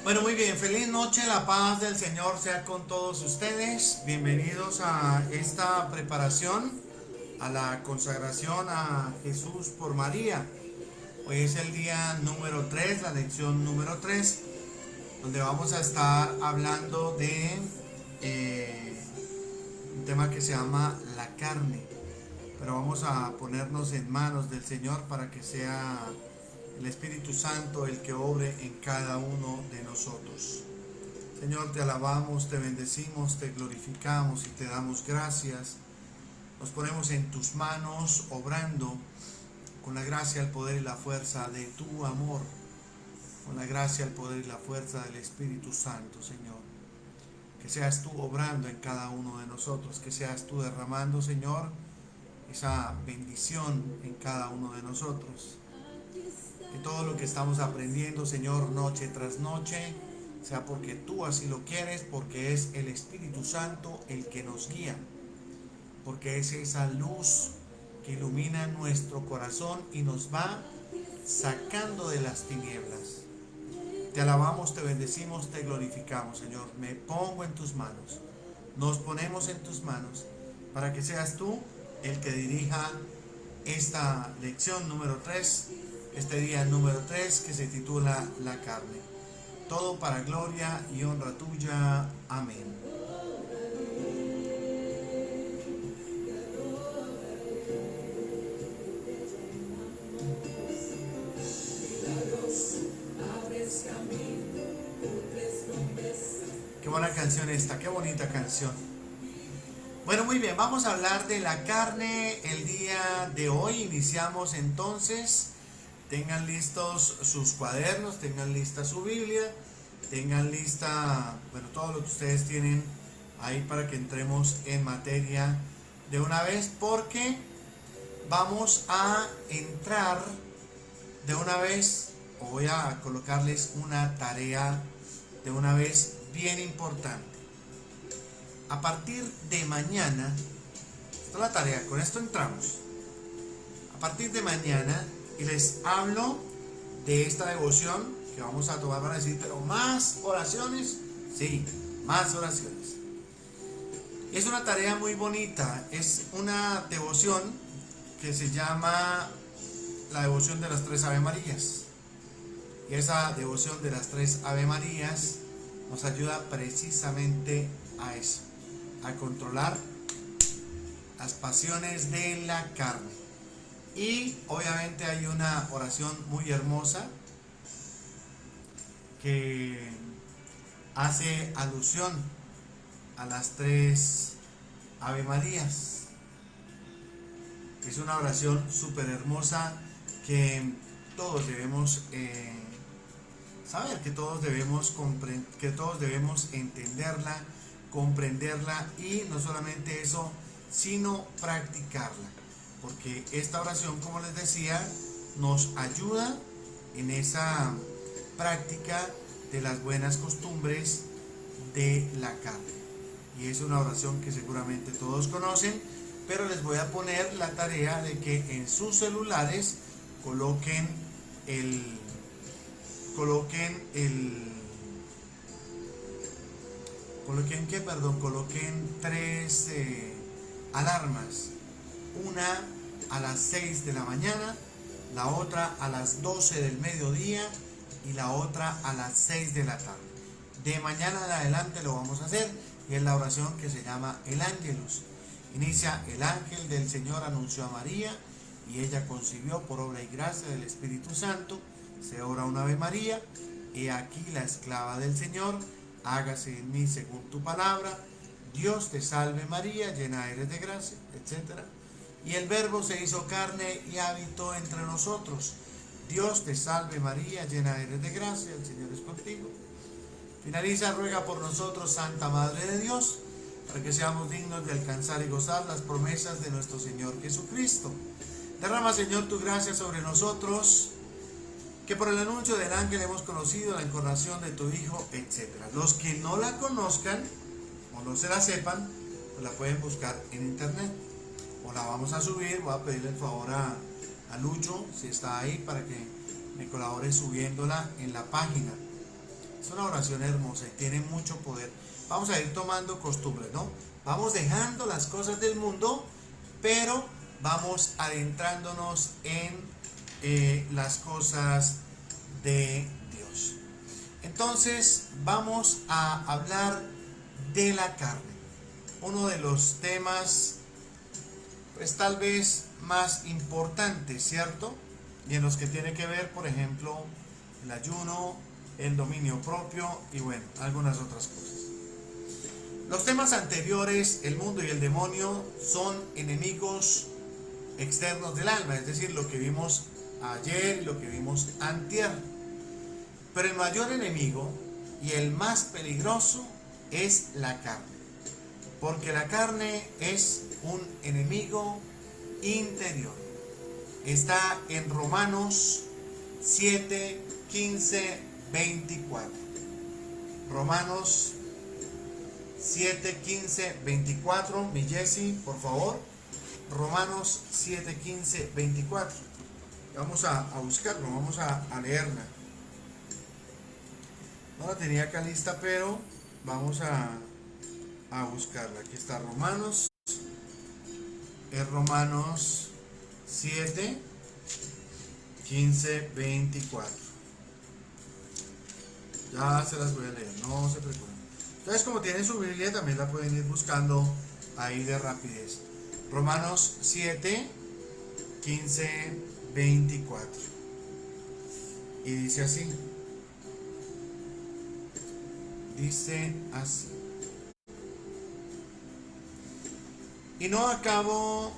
Bueno, muy bien, feliz noche, la paz del Señor sea con todos ustedes. Bienvenidos a esta preparación, a la consagración a Jesús por María. Hoy es el día número 3, la lección número 3, donde vamos a estar hablando de un tema que se llama la carne. Pero vamos a ponernos en manos del Señor para que sea el Espíritu Santo el que obre en cada uno de nosotros. Señor, te alabamos, te bendecimos, te glorificamos y te damos gracias. Nos ponemos en tus manos obrando con la gracia, el poder y la fuerza de tu amor, con la gracia, el poder y la fuerza del Espíritu Santo, Señor. Que seas tú obrando en cada uno de nosotros, que seas tú derramando, Señor, esa bendición en cada uno de nosotros. Que todo lo que estamos aprendiendo, Señor, noche tras noche, sea porque tú así lo quieres, porque es el Espíritu Santo el que nos guía, porque es esa luz que ilumina nuestro corazón y nos va sacando de las tinieblas. Te alabamos, te bendecimos, te glorificamos, Señor. Me pongo en tus manos, nos ponemos en tus manos, para que seas tú el que dirija esta lección número 3, este día número 3 que se titula La carne. Todo para gloria y honra tuya. Amén. Qué buena canción esta, qué bonita canción. Bueno, muy bien, vamos a hablar de la carne el día de hoy. Iniciamos entonces. Tengan listos sus cuadernos, tengan lista su Biblia, tengan lista, bueno, todo lo que ustedes tienen ahí para que entremos en materia de una vez, porque vamos a entrar de una vez, o voy a colocarles una tarea de una vez bien importante. A partir de mañana, esta es la tarea, con esto entramos. A partir de mañana, y les hablo de esta devoción que vamos a tomar para decir, pero más oraciones, sí, más oraciones. Es una tarea muy bonita, es una devoción que se llama la devoción de las tres Ave Marías. Y esa devoción de las tres Ave Marías nos ayuda precisamente a eso, a controlar las pasiones de la carne. Y obviamente hay una oración muy hermosa que hace alusión a las tres Ave Marías. Es una oración súper hermosa que todos debemos saber, que todos debemos entenderla, comprenderla y no solamente eso, sino practicarla. Porque esta oración, como les decía, nos ayuda en esa práctica de las buenas costumbres de la carne. Y es una oración que seguramente todos conocen, pero les voy a poner la tarea de que en sus celulares coloquen coloquen tres alarmas. Una a las 6 de la mañana, la otra a las 12 del mediodía y la otra a las 6 de la tarde. De mañana en adelante lo vamos a hacer y es la oración que se llama el Ángelus. Inicia: el ángel del Señor anunció a María y ella concibió por obra y gracia del Espíritu Santo. Se ora una Ave María. He aquí la esclava del Señor, hágase en mí según tu palabra. Dios te salve María, llena eres de gracia, etc. Y el Verbo se hizo carne y habitó entre nosotros. Dios te salve María, llena eres de gracia, el Señor es contigo. Finaliza: ruega por nosotros, Santa Madre de Dios, para que seamos dignos de alcanzar y gozar las promesas de nuestro Señor Jesucristo. Derrama, Señor, tu gracia sobre nosotros, que por el anuncio del ángel hemos conocido la encarnación de tu Hijo, etc. Los que no la conozcan o no se la sepan, pues la pueden buscar en internet. O la vamos a subir, voy a pedirle el favor a Lucho, si está ahí, para que me colabore subiéndola en la página. Es una oración hermosa y tiene mucho poder. Vamos a ir tomando costumbres, ¿no? Vamos dejando las cosas del mundo, pero vamos adentrándonos en las cosas de Dios. Entonces vamos a hablar de la carne. Uno de los temas, pues tal vez más importantes, ¿cierto? Y en los que tiene que ver, por ejemplo, el ayuno, el dominio propio y bueno, algunas otras cosas. Los temas anteriores, el mundo y el demonio, son enemigos externos del alma, es decir, lo que vimos ayer y lo que vimos antier. Pero el mayor enemigo y el más peligroso es la carne, porque la carne es un enemigo interior. Está en Romanos 7, 15, 24. Romanos 7, 15, 24. Mi Jessy, por favor. Romanos 7, 15, 24. Vamos a buscarlo, vamos a leerla. No la tenía acá lista, pero vamos a buscarla. Aquí está Romanos. Es Romanos 7, 15, 24. Ya se las voy a leer, no se preocupen. Entonces, como tienen su Biblia, también la pueden ir buscando ahí de rapidez. Romanos 7, 15, 24. Y dice así. Dice así. y no acabo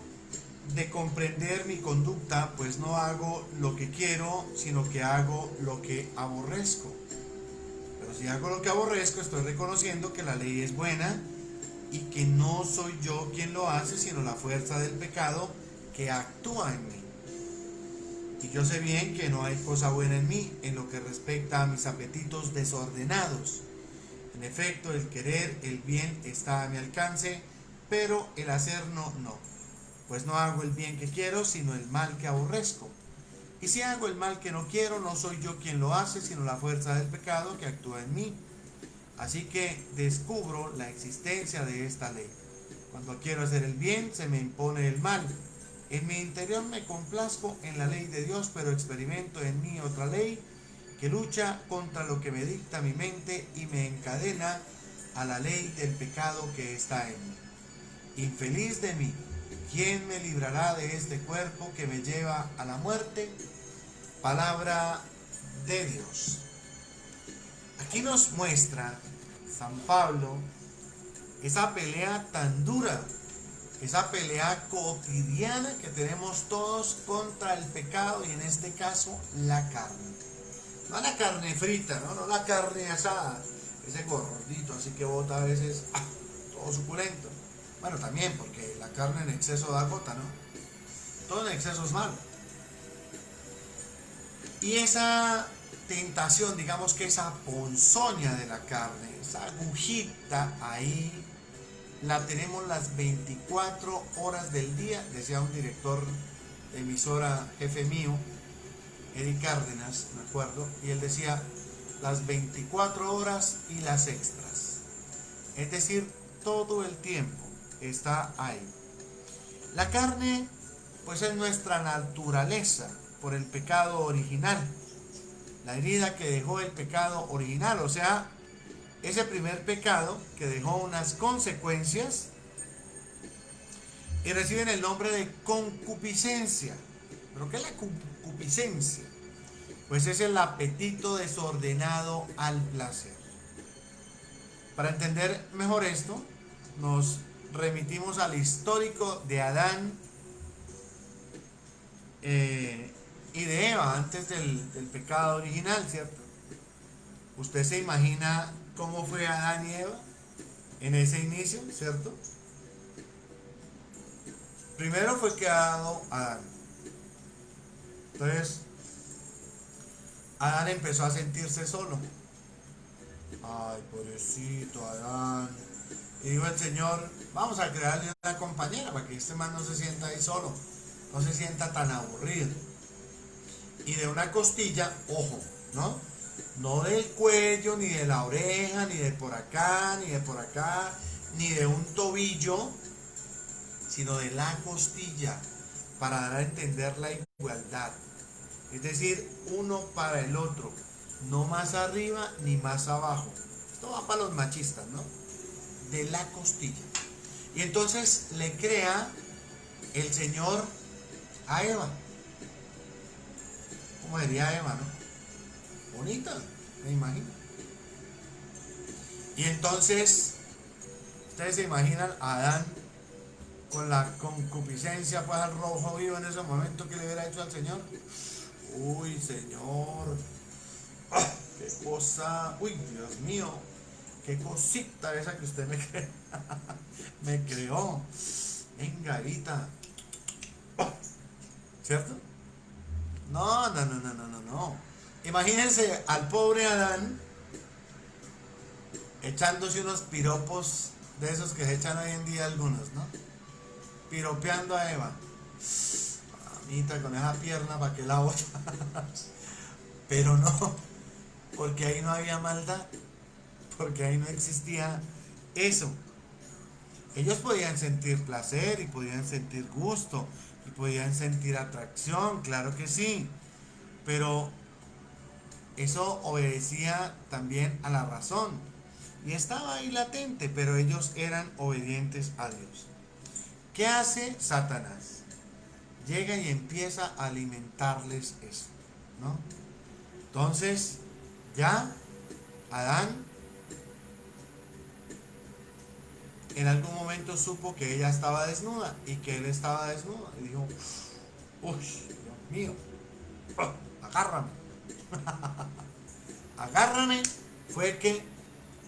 de comprender mi conducta, pues no hago lo que quiero, sino que hago lo que aborrezco. Pero si hago lo que aborrezco, estoy reconociendo que la ley es buena y que no soy yo quien lo hace, sino la fuerza del pecado que actúa en mí. Y yo sé bien que no hay cosa buena en mí en lo que respecta a mis apetitos desordenados. En efecto, el querer el bien está a mi alcance, pero el hacer no. Pues no hago el bien que quiero, sino el mal que aborrezco. Y si hago el mal que no quiero, no soy yo quien lo hace, sino la fuerza del pecado que actúa en mí. Así que descubro la existencia de esta ley. Cuando quiero hacer el bien, se me impone el mal. En mi interior me complazco en la ley de Dios, pero experimento en mí otra ley que lucha contra lo que me dicta mi mente y me encadena a la ley del pecado que está en mí. Infeliz de mí, ¿quién me librará de este cuerpo que me lleva a la muerte? Palabra de Dios. Aquí nos muestra San Pablo esa pelea tan dura, esa pelea cotidiana que tenemos todos contra el pecado y en este caso la carne. No la carne frita, no la carne asada, ese gordito así que bota a veces todo suculento. Bueno, también porque la carne en exceso da gota, ¿no? Todo en exceso es malo. Y esa tentación, digamos que esa ponzoña de la carne, esa agujita ahí, la tenemos las 24 horas del día, decía un director de emisora, jefe mío, Eric Cárdenas, me acuerdo, y él decía las 24 horas y las extras. Es decir, todo el tiempo está ahí. La carne, pues es nuestra naturaleza por el pecado original. La herida que dejó el pecado original, o sea, ese primer pecado que dejó unas consecuencias y reciben el nombre de concupiscencia. ¿Pero qué es la concupiscencia? Pues es el apetito desordenado al placer. Para entender mejor esto, nos remitimos al histórico de Adán y de Eva antes del pecado original, ¿cierto? Usted se imagina cómo fue Adán y Eva en ese inicio, ¿cierto? Primero fue creado Adán. Entonces, Adán empezó a sentirse solo. Ay, pobrecito Adán. Y dijo el Señor, vamos a crearle una compañera para que este man no se sienta ahí solo, no se sienta tan aburrido. Y de una costilla, ojo, ¿no? No del cuello, ni de la oreja, ni de por acá, ni de por acá, ni de un tobillo, sino de la costilla, para dar a entender la igualdad. Es decir, uno para el otro, no más arriba ni más abajo. Esto va para los machistas, ¿no? De la costilla. Y entonces le crea el Señor a Eva. ¿Cómo sería Eva, no? Bonita, me imagino. Y entonces, ustedes se imaginan a Adán con la concupiscencia, pues al rojo vivo en ese momento que le hubiera hecho al Señor. Uy, Señor, ¡ah! Qué cosa, uy, Dios mío, qué cosita esa que usted me creó. Venga, Evita, ¿cierto? No. Imagínense al pobre Adán echándose unos piropos de esos que se echan hoy en día algunos, ¿no? Piropeando a Eva. Mamita, con esa pierna, ¿para qué la botas? Pero no, porque ahí no había maldad, porque ahí no existía eso. Ellos podían sentir placer y podían sentir gusto y podían sentir atracción, claro que sí, pero eso obedecía también a la razón y estaba ahí latente, pero ellos eran obedientes a Dios. ¿Qué hace Satanás? Llega y empieza a alimentarles eso, ¿no? Entonces, ya Adán en algún momento supo que ella estaba desnuda y que él estaba desnudo. Y dijo, uy, Dios mío, agárrame, agárrame. Fue que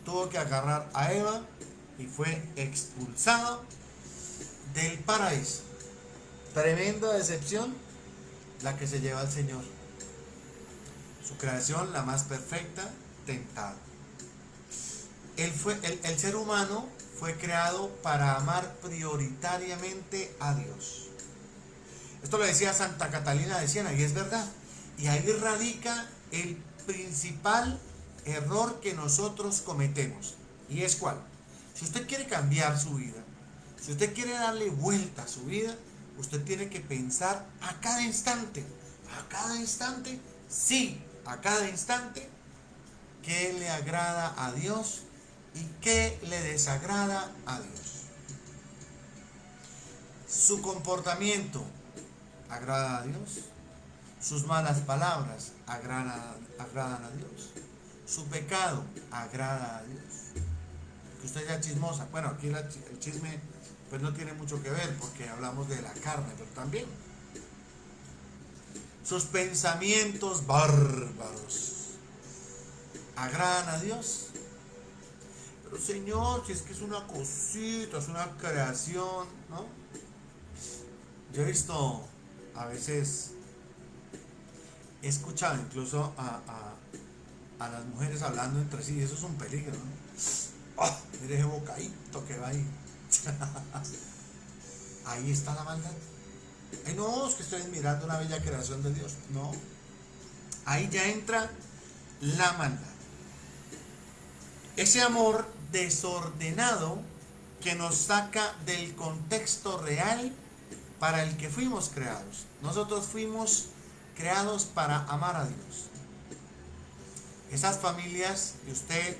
tuvo que agarrar a Eva y fue expulsado del paraíso. Tremenda decepción la que se lleva el Señor. Su creación, la más perfecta, tentada. El ser humano fue creado para amar prioritariamente a Dios. Esto lo decía Santa Catalina de Siena y es verdad. Y ahí radica el principal error que nosotros cometemos. ¿Y es cuál? Si usted quiere cambiar su vida, si usted quiere darle vuelta a su vida, usted tiene que pensar a cada instante, sí, a cada instante, qué le agrada a Dios y qué le desagrada a Dios. Su comportamiento agrada a Dios, sus malas palabras agradan a Dios, su pecado agrada a Dios. Que usted sea chismosa, bueno, aquí el chisme pues no tiene mucho que ver porque hablamos de la carne, pero también sus pensamientos bárbaros agradan a Dios. Pero Señor, si es que es una cosita, es una creación, ¿no? Yo he visto, a veces, he escuchado incluso a las mujeres hablando entre sí, y eso es un peligro, ¿no? ¡Oh! Mire ese bocadito que va ahí. Ahí está la maldad. Ay, no, es que estoy mirando una bella creación de Dios. No, ahí ya entra la maldad. Ese amor desordenado que nos saca del contexto real para el que fuimos creados. Nosotros fuimos creados para amar a Dios. Esas familias que usted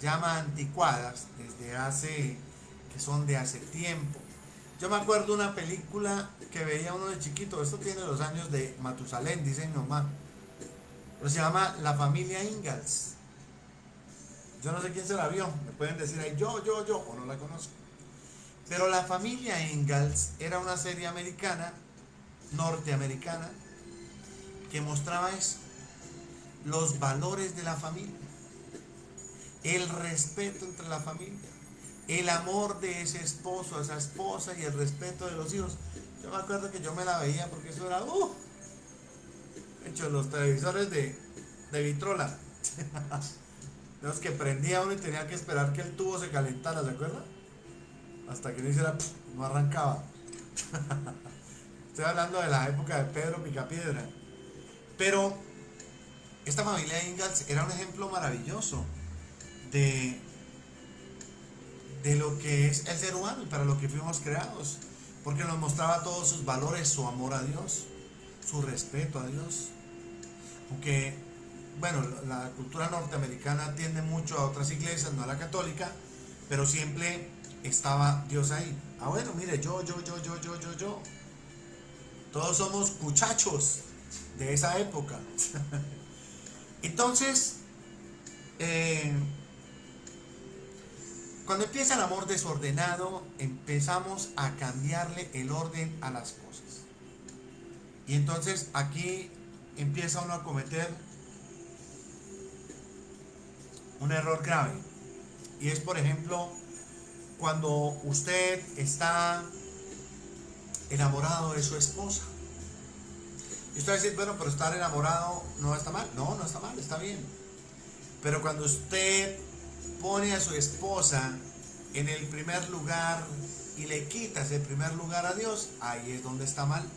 llama anticuadas, que son de hace tiempo. Yo me acuerdo una película que veía uno de chiquito, esto tiene los años de Matusalén, dice mi mamá, pero se llama La Familia Ingalls. Yo no sé quién se la vio, me pueden decir ahí yo, o no la conozco. Pero La Familia Ingalls era una serie americana, norteamericana, que mostraba eso, los valores de la familia, el respeto entre la familia, el amor de ese esposo, esa esposa y el respeto de los hijos. Yo me acuerdo que yo me la veía porque eso era, hecho los televisores de vitrola. Los que prendía uno y tenía que esperar que el tubo se calentara, ¿se acuerda? Hasta que no hiciera, no arrancaba. Estoy hablando de la época de Pedro Picapiedra. Pero esta familia Ingalls era un ejemplo maravilloso de lo que es el ser humano y para lo que fuimos creados, porque nos mostraba todos sus valores, su amor a Dios, su respeto a Dios. Aunque, bueno, la cultura norteamericana tiende mucho a otras iglesias, no a la católica, pero siempre estaba Dios ahí. Ah, bueno, mire, yo. Todos somos cuchachos de esa época. Entonces, cuando empieza el amor desordenado, empezamos a cambiarle el orden a las cosas. Y entonces aquí empieza uno a cometer un error grave. Y es, por ejemplo, cuando usted está enamorado de su esposa. Y usted va a decir, bueno, pero estar enamorado no está mal. No, no está mal, está bien. Pero cuando usted pone a su esposa en el primer lugar y le quita ese primer lugar a Dios, ahí es donde está mal.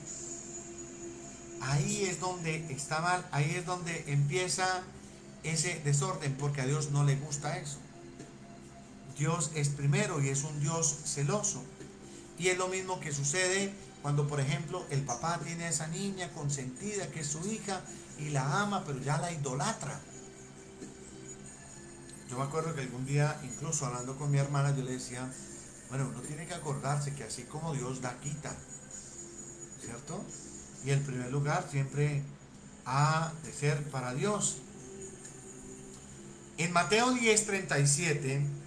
Ahí es donde está mal, ahí es donde empieza ese desorden, porque a Dios no le gusta eso. Dios es primero y es un Dios celoso. Y es lo mismo que sucede cuando, por ejemplo, el papá tiene a esa niña consentida que es su hija y la ama, pero ya la idolatra. Yo me acuerdo que algún día, incluso hablando con mi hermana, yo le decía, bueno, uno tiene que acordarse que así como Dios da, quita, ¿cierto? Y el primer lugar siempre ha de ser para Dios. En Mateo 10:37,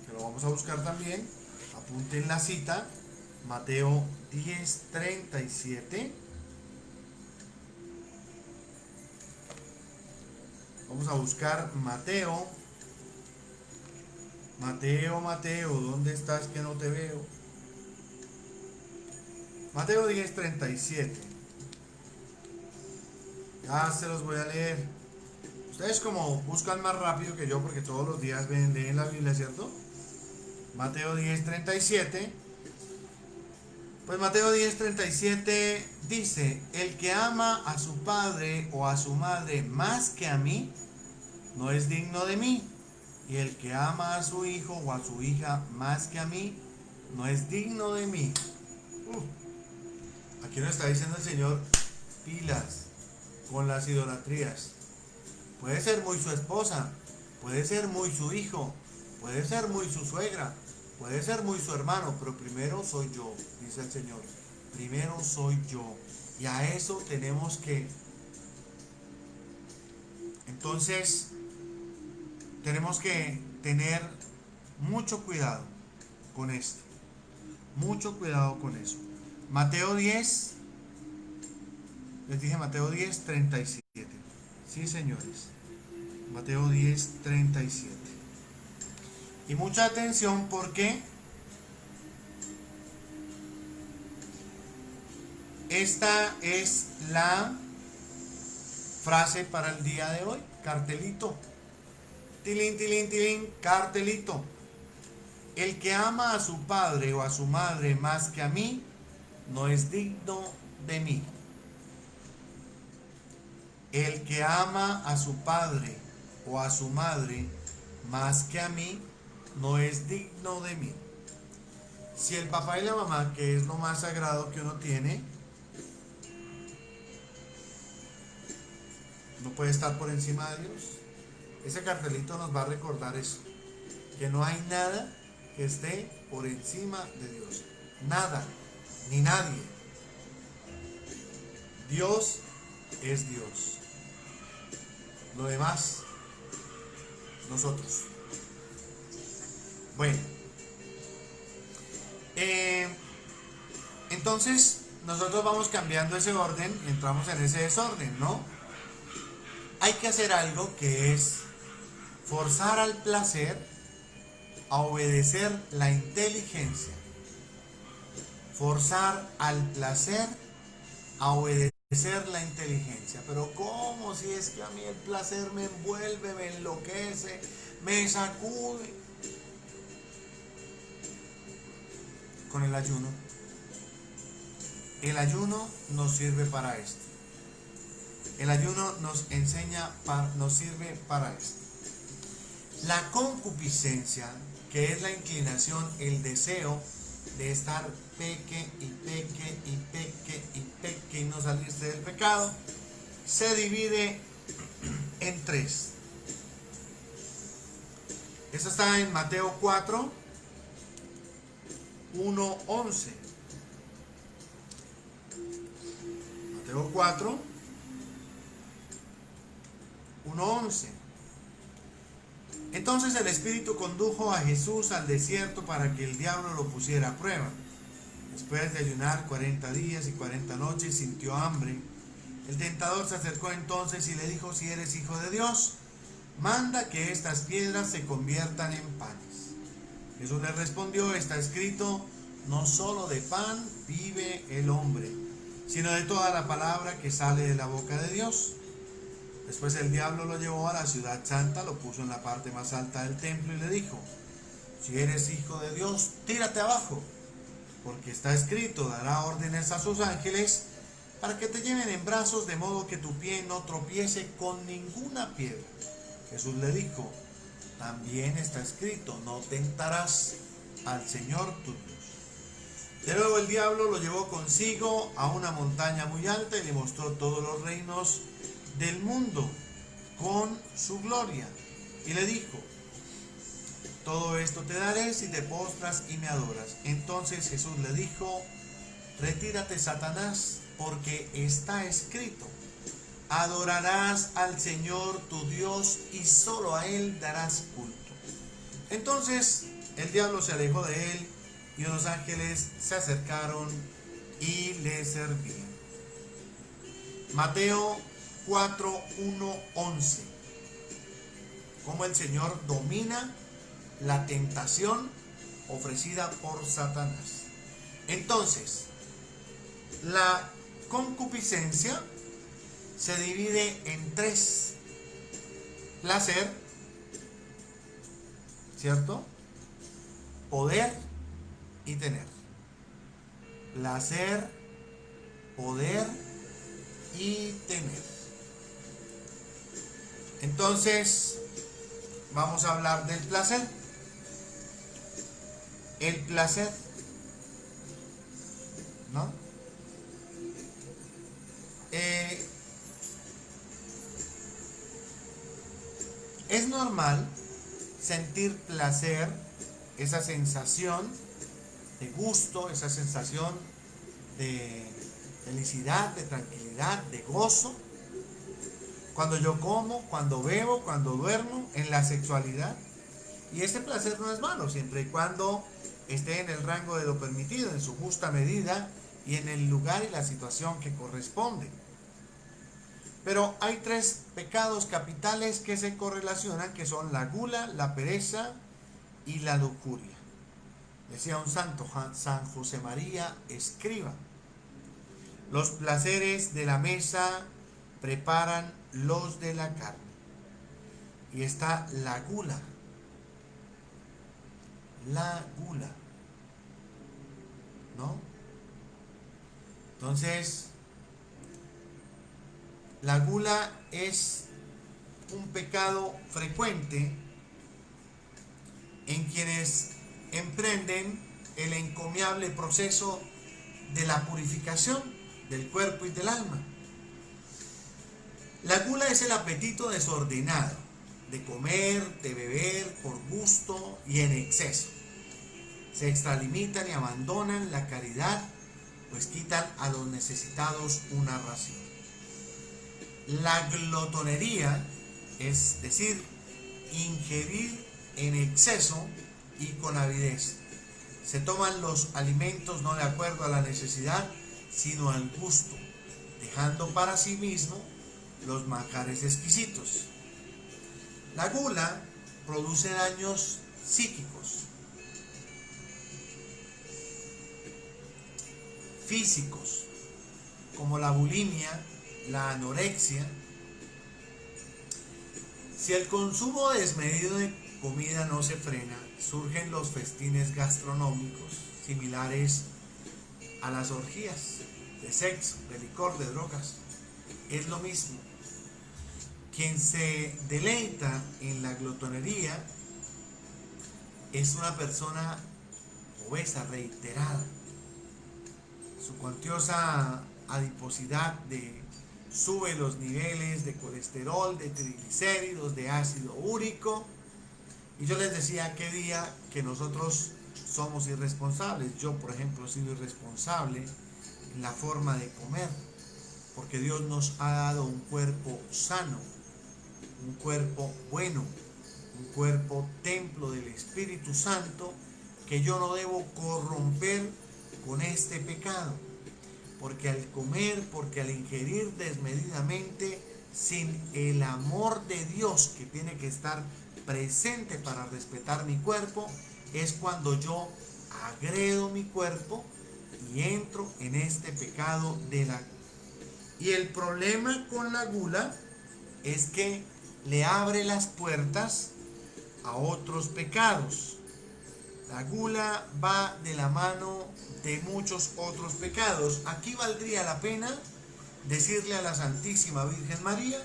que lo vamos a buscar también, Apunten la cita, Mateo 10:37. Vamos a buscar Mateo. Mateo, ¿dónde estás que no te veo? Mateo 10:37. Ya se los voy a leer. Ustedes como buscan más rápido que yo porque todos los días leen la Biblia, ¿cierto? Mateo 10:37. Pues Mateo 10:37 dice: el que ama a su padre o a su madre más que a mí, no es digno de mí. Y el que ama a su hijo o a su hija más que a mí, no es digno de mí. Aquí nos está diciendo el Señor, pilas con las idolatrías. Puede ser muy su esposa, puede ser muy su hijo, puede ser muy su suegra, puede ser muy su hermano, pero primero soy yo, dice el Señor. Primero soy yo. Y a eso tenemos que... Entonces, tenemos que tener mucho cuidado con esto. Mucho cuidado con eso. Mateo 10, les dije Mateo 10:37. Sí, señores. Mateo 10:37. Y mucha atención porque esta es la frase para el día de hoy. Cartelito. Tilín, tilín, tilín, cartelito. El que ama a su padre o a su madre más que a mí, no es digno de mí. El que ama a su padre o a su madre más que a mí, no es digno de mí. Si el papá y la mamá, que es lo más sagrado que uno tiene, no puede estar por encima de Dios, ese cartelito nos va a recordar eso, que no hay nada que esté por encima de Dios. Nada, ni nadie. Dios es Dios. Lo demás, nosotros. Bueno. Entonces, nosotros vamos cambiando ese orden, entramos en ese desorden, ¿no? Hay que hacer algo que es forzar al placer a obedecer la inteligencia. Forzar al placer a obedecer la inteligencia. Pero ¿cómo? Si es que a mí el placer me envuelve, me enloquece, me sacude. Con el ayuno. El ayuno nos sirve para esto. El ayuno nos enseña, nos sirve para esto. La concupiscencia, que es la inclinación, el deseo de estar peque y peque y peque y peque y no salirse del pecado, se divide en tres. Eso está en Mateo 4, 1, 11. Mateo 4, 1, 11. Entonces el Espíritu condujo a Jesús al desierto para que el diablo lo pusiera a prueba. Después de ayunar 40 días y 40 noches, sintió hambre. El tentador se acercó entonces y le dijo: si eres hijo de Dios, manda que estas piedras se conviertan en panes. Jesús le respondió: está escrito, no solo de pan vive el hombre, sino de toda la palabra que sale de la boca de Dios. Después el diablo lo llevó a la ciudad santa, lo puso en la parte más alta del templo y le dijo: si eres hijo de Dios, tírate abajo, porque está escrito, dará órdenes a sus ángeles para que te lleven en brazos, de modo que tu pie no tropiece con ninguna piedra. Jesús le dijo: también está escrito, no tentarás al Señor tu Dios. De nuevo el diablo lo llevó consigo a una montaña muy alta y le mostró todos los reinos del mundo con su gloria. Y le dijo: todo esto te daré si te postras y me adoras. Entonces Jesús le dijo: retírate, Satanás, porque está escrito, adorarás al Señor tu Dios y solo a Él darás culto. Entonces el diablo se alejó de él y unos ángeles se acercaron y le servían. Mateo 4, 1, 11. Cómo el Señor domina la tentación ofrecida por Satanás. Entonces, la concupiscencia se divide en tres: placer, ¿cierto? Poder y tener. Placer, poder y tener. Entonces, vamos a hablar del placer. El placer, ¿no? Es normal sentir placer, esa sensación de gusto, esa sensación de felicidad, de tranquilidad, de gozo, cuando yo como, cuando bebo, cuando duermo, en la sexualidad. Y este placer no es malo, siempre y cuando esté en el rango de lo permitido, en su justa medida y en el lugar y la situación que corresponde. Pero hay tres pecados capitales que se correlacionan, que son la gula, la pereza y la lujuria. Decía un santo, San José María Escriba: los placeres de la mesa preparan los de la carne. Y está la gula, ¿no? Entonces, la gula es un pecado frecuente en quienes emprenden el encomiable proceso de la purificación del cuerpo y del alma. La gula es el apetito desordenado de comer, de beber por gusto y en exceso. Se extralimitan y abandonan la caridad, pues quitan a los necesitados una ración. La glotonería, es decir, ingerir en exceso y con avidez. Se toman los alimentos no de acuerdo a la necesidad, sino al gusto, dejando para sí mismo los manjares exquisitos. La gula produce daños psíquicos, físicos, como la bulimia, la anorexia. Si el consumo desmedido de comida no se frena, surgen los festines gastronómicos similares a las orgías de sexo, de licor, de drogas. Es lo mismo. Quien se deleita en la glotonería es una persona obesa, reiterada. Su cuantiosa adiposidad sube los niveles de colesterol, de triglicéridos, de ácido úrico. Y yo les decía aquel día que nosotros somos irresponsables. Yo, por ejemplo, he sido irresponsable en la forma de comer, porque Dios nos ha dado un cuerpo sano, un cuerpo bueno, un cuerpo templo del Espíritu Santo, que yo no debo corromper con este pecado, porque al comer, porque al ingerir desmedidamente, sin el amor de Dios que tiene que estar presente para respetar mi cuerpo, es cuando yo agredo mi cuerpo y entro en este pecado de la... Y el problema con la gula es que le abre las puertas a otros pecados. La gula va de la mano de muchos otros pecados. Aquí valdría la pena decirle a la Santísima Virgen María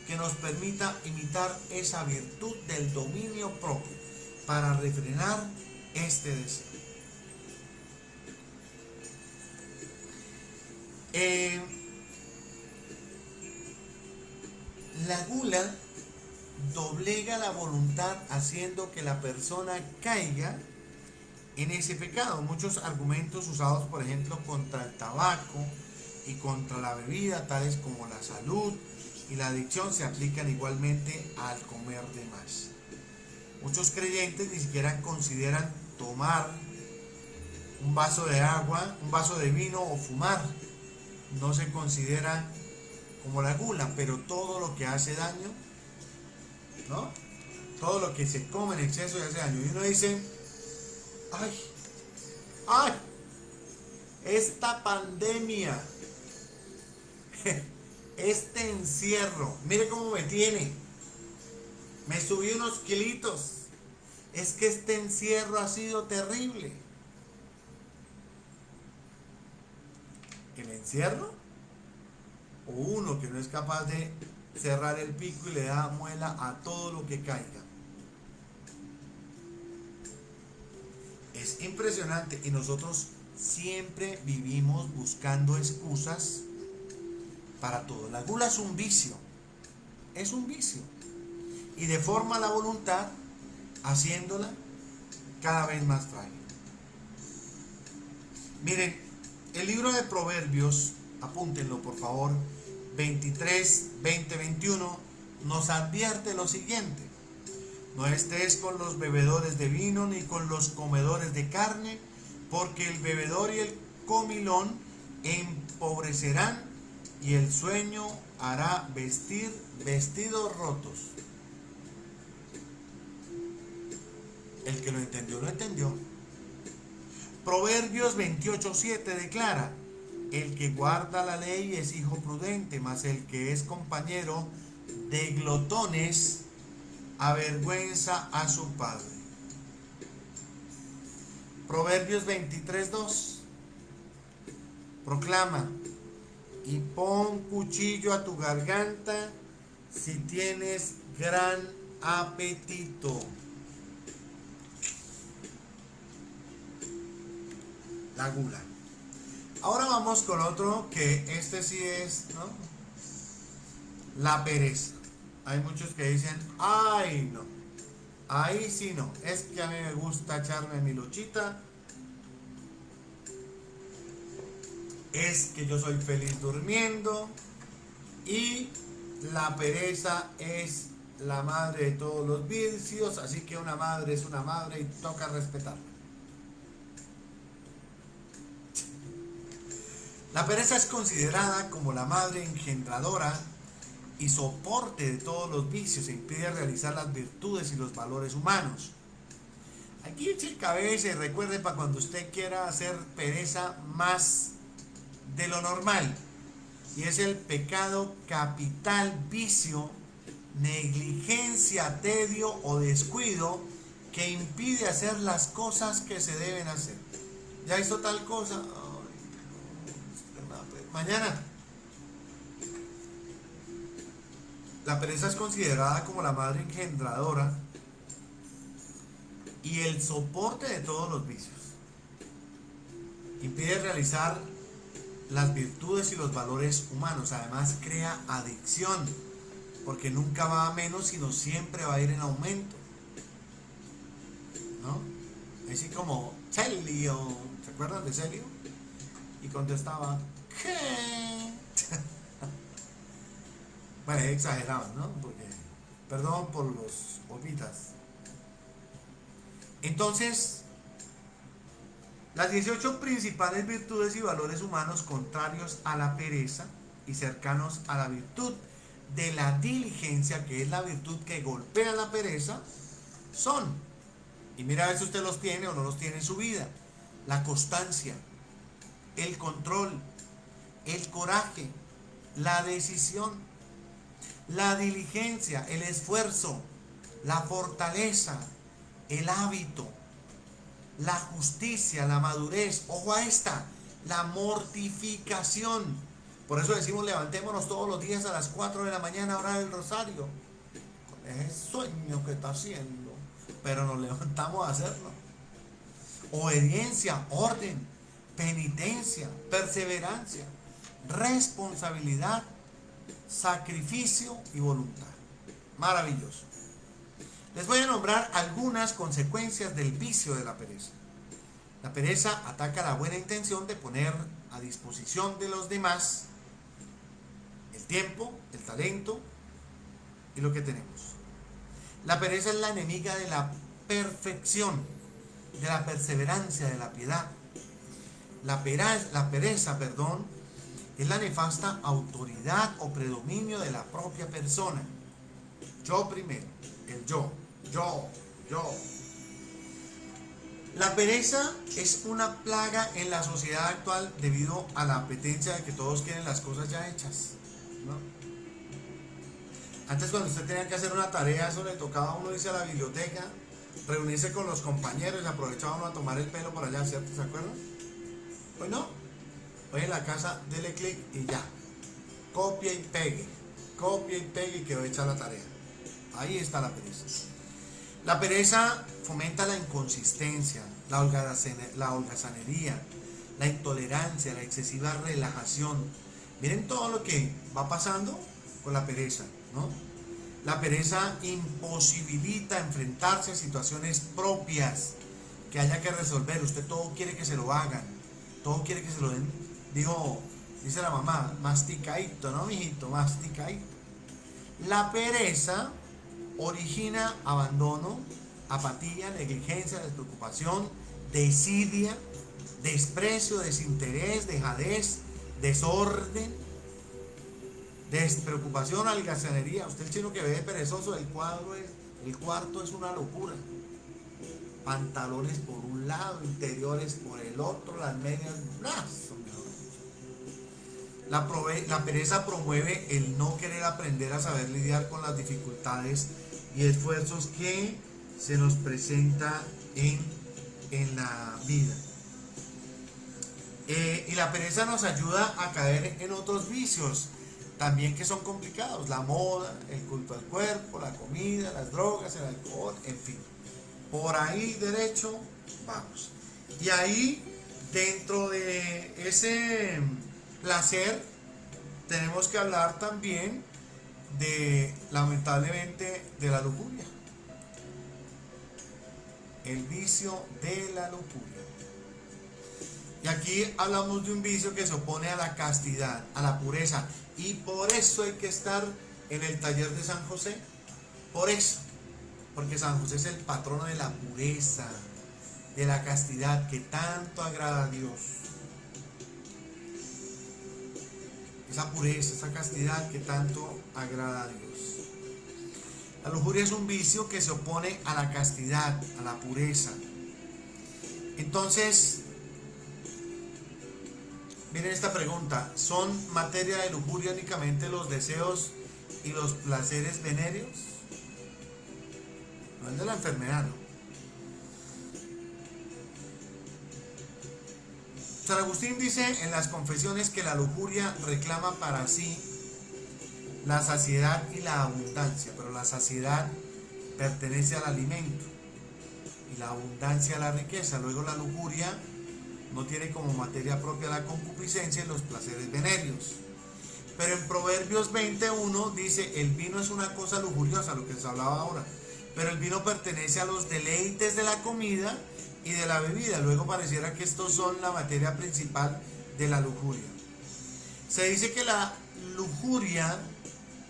que nos permita imitar esa virtud del dominio propio para refrenar este deseo. La gula doblega la voluntad, haciendo que la persona caiga en ese pecado. Muchos argumentos usados, por ejemplo, contra el tabaco y contra la bebida, tales como la salud y la adicción, se aplican igualmente al comer de más. Muchos creyentes ni siquiera consideran tomar un vaso de agua, un vaso de vino o fumar. No se considera como la gula, pero todo lo que hace daño, ¿no? Todo lo que se come en exceso y hace daño. Y uno dice, ay, ay, esta pandemia, este encierro, mire cómo me tiene. Me subí unos kilitos. Es que este encierro ha sido terrible. ¿El encierro? O uno que no es capaz de cerrar el pico y le da muela a todo lo que caiga. Es impresionante y nosotros siempre vivimos buscando excusas para todo. La gula es un vicio. Es un vicio. Y deforma la voluntad haciéndola cada vez más frágil. Miren, el libro de Proverbios, apúntenlo por favor, 23, 20, 21, nos advierte lo siguiente: no estés con los bebedores de vino ni con los comedores de carne, porque el bebedor y el comilón empobrecerán y el sueño hará vestir vestidos rotos. El que lo entendió, lo entendió. Proverbios 28:7 declara: el que guarda la ley es hijo prudente, mas el que es compañero de glotones avergüenza a su padre. Proverbios 23:2 proclama: y pon cuchillo a tu garganta si tienes gran apetito. La gula. Ahora vamos con otro que este sí es, ¿no? La pereza. Hay muchos que dicen, ay no, ahí sí no, es que a mí me gusta echarme mi luchita, es que yo soy feliz durmiendo y la pereza es la madre de todos los vicios, así que una madre es una madre y toca respetarla. La pereza es considerada como la madre engendradora y soporte de todos los vicios e impide realizar las virtudes y los valores humanos. Aquí eche el cabeza y recuerde para cuando usted quiera hacer pereza más de lo normal. Y es el pecado capital, vicio, negligencia, tedio o descuido que impide hacer las cosas que se deben hacer. ¿Ya hizo tal cosa? Mañana. La pereza es considerada como la madre engendradora y el soporte de todos los vicios. Impide realizar las virtudes y los valores humanos. Además crea adicción, porque nunca va a menos, sino siempre va a ir en aumento, ¿no? Así como Celio, ¿se acuerdan de Celio? Y contestaba, ¿qué? Bueno, exageraban, ¿no? Porque, perdón por los opitas. Entonces, las 18 principales virtudes y valores humanos contrarios a la pereza y cercanos a la virtud de la diligencia, que es la virtud que golpea la pereza, son, y mira a ver si usted los tiene o no los tiene en su vida: la constancia, el control, el coraje, la decisión, la diligencia, el esfuerzo, la fortaleza, el hábito, la justicia, la madurez. Ojo a esta, la mortificación. Por eso decimos levantémonos todos los días a las 4 de la mañana a orar el rosario, con ese sueño que está haciendo, pero nos levantamos a hacerlo. Obediencia, orden, penitencia, perseverancia, responsabilidad, sacrificio y voluntad. Maravilloso. Les voy a nombrar algunas consecuencias del vicio de la pereza. La pereza ataca la buena intención de poner a disposición de los demás el tiempo, el talento y lo que tenemos. La pereza es la enemiga de la perfección, de la perseverancia, de la piedad. La pereza, perdón, es la nefasta autoridad o predominio de la propia persona. Yo primero, el yo. La pereza es una plaga en la sociedad actual debido a la apetencia de que todos quieren las cosas ya hechas, ¿no? Antes, cuando usted tenía que hacer una tarea, eso le tocaba a uno irse a la biblioteca, reunirse con los compañeros y aprovechaba uno a tomar el pelo por allá, ¿cierto? ¿Se acuerdan? Hoy no. Hoy en la casa, dele clic y ya. Copia y pegue y quedó hecha la tarea. Ahí está la pereza. La pereza fomenta la inconsistencia, la holgazanería, la intolerancia, la excesiva relajación. Miren todo lo que va pasando con la pereza, ¿no? La pereza imposibilita enfrentarse a situaciones propias que haya que resolver. Usted todo quiere que se lo hagan, todo quiere que se lo den. Dice la mamá, masticadito, ¿no, mijito? Masticadito. La pereza origina abandono, apatía, negligencia, despreocupación, desidia, desprecio, desinterés, dejadez, desorden, despreocupación, holgazanería. Usted, el chino que ve perezoso, el cuarto es una locura. Pantalones por un lado, interiores por el otro, las medias, la pereza promueve el no querer aprender a saber lidiar con las dificultades y esfuerzos que se nos presenta en la vida. Y la pereza nos ayuda a caer en otros vicios también que son complicados: la moda, el culto al cuerpo, la comida, las drogas, el alcohol, en fin. Por ahí derecho vamos. Y ahí, dentro de ese placer, tenemos que hablar también lamentablemente, de la lujuria. El vicio de la lujuria. Y aquí hablamos de un vicio que se opone a la castidad, a la pureza. Y por eso hay que estar en el taller de San José. Por eso. Porque San José es el patrono de la pureza, de la castidad que tanto agrada a Dios. Esa pureza, esa castidad que tanto agrada a Dios. La lujuria es un vicio que se opone a la castidad, a la pureza. Entonces, miren esta pregunta: ¿son materia de lujuria únicamente los deseos y los placeres venéreos? No es de la enfermedad, ¿no? San Agustín dice en las Confesiones que la lujuria reclama para sí la saciedad y la abundancia, pero la saciedad pertenece al alimento y la abundancia a la riqueza. Luego la lujuria no tiene como materia propia la concupiscencia y los placeres venéreos. Pero en Proverbios 21 dice: el vino es una cosa lujuriosa, lo que se hablaba ahora, pero el vino pertenece a los deleites de la comida y de la bebida. Luego pareciera que estos son la materia principal de la lujuria. Se dice que la lujuria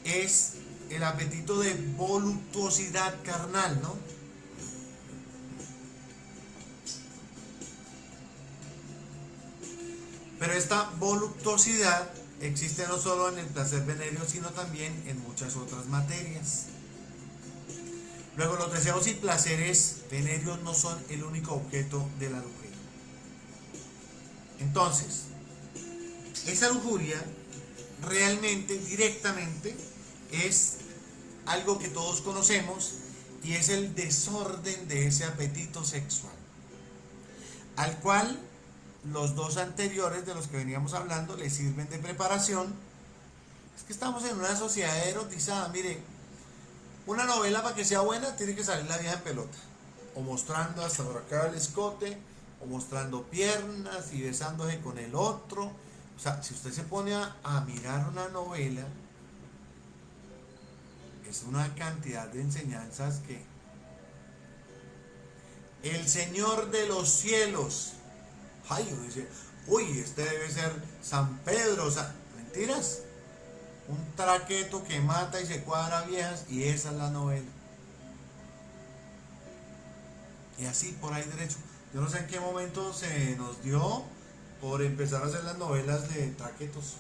es el apetito de voluptuosidad carnal, ¿no? Pero esta voluptuosidad existe no solo en el placer venéreo, sino también en muchas otras materias. Luego, los deseos y placeres venéreos no son el único objeto de la lujuria. Entonces, esa lujuria realmente, directamente, es algo que todos conocemos, y es el desorden de ese apetito sexual, al cual los dos anteriores de los que veníamos hablando le sirven de preparación. Es que estamos en una sociedad erotizada. Mire, una novela, para que sea buena, tiene que salir la vieja en pelota, o mostrando hasta por acá el escote, o mostrando piernas y besándose con el otro. O sea, si usted se pone a mirar una novela, es una cantidad de enseñanzas que el Señor de los cielos, ay, uno dice: uy, este debe ser San Pedro. O sea, mentiras. Un traqueto que mata y se cuadra viejas, y esa es la novela. Y así por ahí derecho. Yo no sé en qué momento se nos dio por empezar a hacer las novelas de traquetos,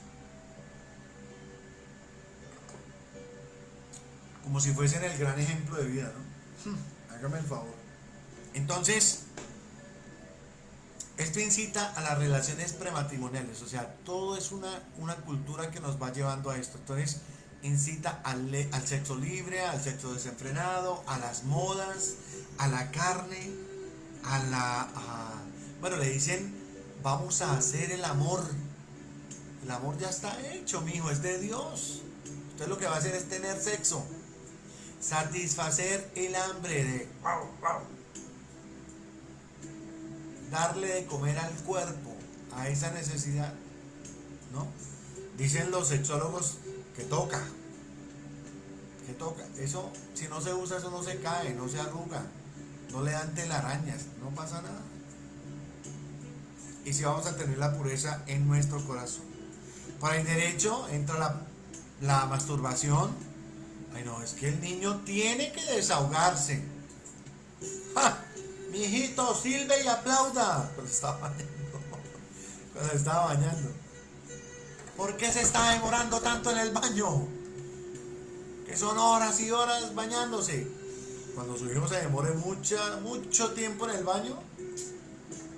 como si fuesen el gran ejemplo de vida, ¿no? Hágame el favor. Entonces, esto incita a las relaciones prematrimoniales, o sea, todo es una cultura que nos va llevando a esto. Entonces, incita al sexo libre, al sexo desenfrenado, a las modas, a la carne, bueno, le dicen, vamos a hacer el amor. El amor ya está hecho, mijo, es de Dios. Usted lo que va a hacer es tener sexo, satisfacer el hambre de darle de comer al cuerpo, a esa necesidad, ¿no? Dicen los sexólogos que toca. Eso, si no se usa, eso no se cae, no se arruga, no le dan telarañas, no pasa nada. Y si vamos a tener la pureza en nuestro corazón. Para el derecho entra la masturbación. Ay, no, es que el niño tiene que desahogarse. ¡Ja! Mi hijito, silbe y aplauda. Cuando estaba bañando. ¿Por qué se está demorando tanto en el baño? Que son horas y horas bañándose. Cuando su hijo se demore mucho tiempo en el baño,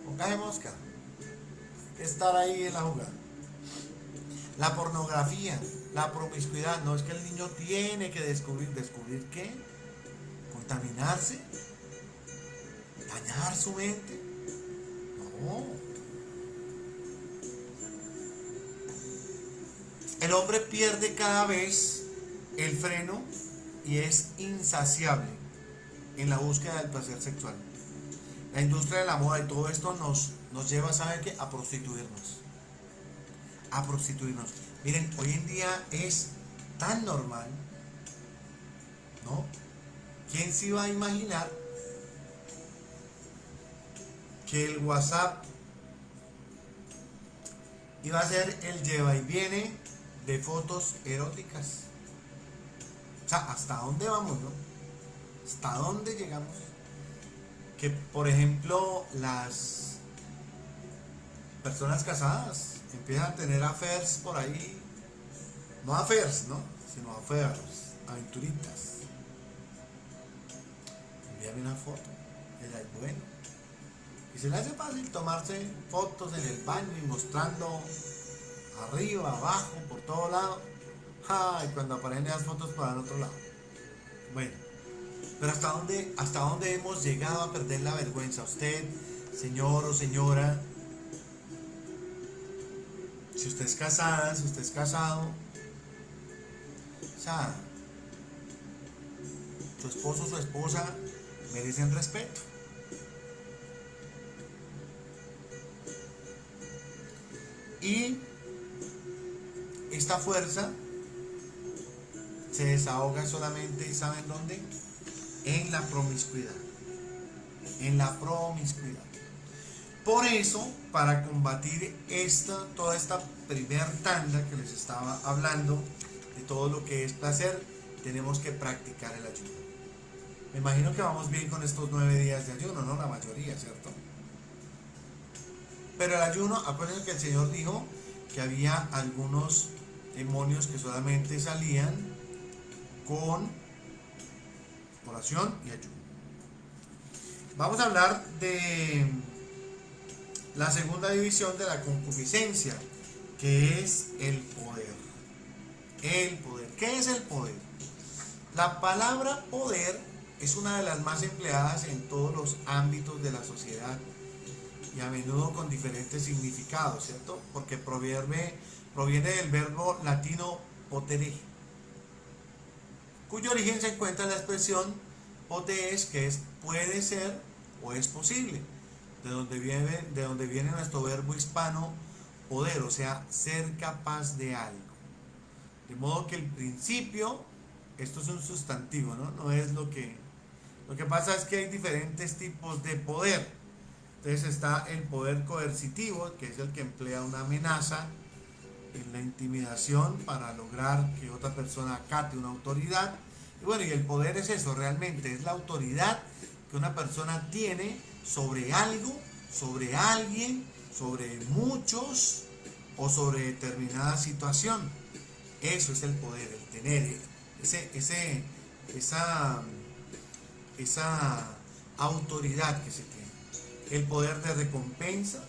póngase mosca. Que estar ahí en la jugada. La pornografía, la promiscuidad. No, es que el niño tiene que descubrir qué, contaminarse, dañar su mente. No. El hombre pierde cada vez el freno y es insaciable en la búsqueda del placer sexual. La industria de la moda y todo esto nos lleva, ¿saben qué? A prostituirnos. Miren, hoy en día es tan normal, ¿no? ¿Quién se iba a imaginar que el WhatsApp iba a ser el lleva y viene de fotos eróticas? O sea, ¿hasta dónde vamos, no? ¿Hasta dónde llegamos? Que, por ejemplo, las personas casadas empiezan a tener affairs por ahí. No affairs, ¿no? Sino affairs, aventuritas. Envíame una foto. Es bueno. Y se le hace fácil tomarse fotos en el baño y mostrando arriba, abajo, por todo lado. Y cuando aparecen esas fotos para el otro lado. Bueno, pero ¿hasta dónde hemos llegado a perder la vergüenza? Usted, señor o señora, si usted es casada, si usted es casado, o sea, su esposo o su esposa merecen respeto. Y esta fuerza se desahoga solamente, ¿y saben dónde? En la promiscuidad. En la promiscuidad. Por eso, para combatir toda esta primer tanda que les estaba hablando, de todo lo que es placer, tenemos que practicar el ayuno. Me imagino que vamos bien con estos 9 días de ayuno, ¿no? La mayoría, ¿cierto? Pero el ayuno, acuérdense que el Señor dijo que había algunos demonios que solamente salían con oración y ayuno. Vamos a hablar de la segunda división de la concupiscencia, que es el poder. El poder. ¿Qué es el poder? La palabra poder es una de las más empleadas en todos los ámbitos de la sociedad y a menudo con diferentes significados, ¿cierto? Porque proviene del verbo latino potere, cuyo origen se encuentra en la expresión potes, que es puede ser o es posible, de donde viene nuestro verbo hispano poder, o sea, ser capaz de algo. De modo que el principio, esto es un sustantivo, ¿no? No es lo que pasa es que hay diferentes tipos de poder. Entonces está el poder coercitivo, que es el que emplea una amenaza en la intimidación para lograr que otra persona acate una autoridad. Y bueno, y el poder es eso, realmente es la autoridad que una persona tiene sobre algo, sobre alguien, sobre muchos o sobre determinada situación. Eso es el poder, el tener esa, esa autoridad que se tiene. El poder de recompensa,